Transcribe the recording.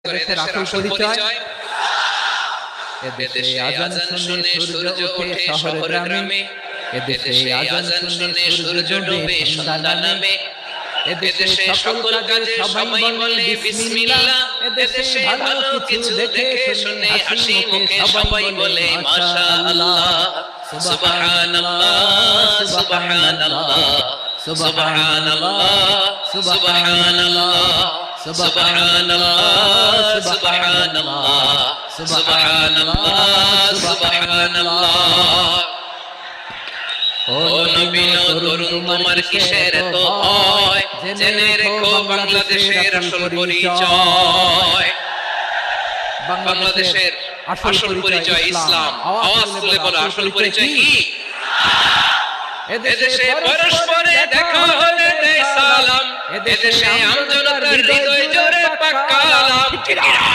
এদেশের আসল পরিচয় এদেশে আজান শুনে সূর্য ওঠে শহর গ্রামে এদেশে আজান শুনে সূর্য ডোবে সন্ধ্যা নামে এদেশে সকল কাজে সবাই বলে বিসমিল্লাহ এদেশে ভালো কিছু দেখে শুনে হাসি মুখে সবাই বলে মাশাআল্লাহ সুবহানাল্লাহ সুবহানাল্লাহ সুবহানাল্লাহ সুবহানাল্লাহ সুবহানাল্লাহ সুবহানাল্লাহ সুবহানাল্লাহ সুবহানাল্লাহ ও নবী তরুণ তোমার কিসের এত ভয় জেনে রেখো বাংলাদেশের আসল পরিচয় বাংলাদেশের আসল পরিচয় ইসলাম আওয়াজ তুলে বলো আসল পরিচয় কি এদেশে পরস্পরে দেখা হলে দেয় সালাম এদেশে আমজনতার হৃদয় জোরে পাক কালাম ঠিক না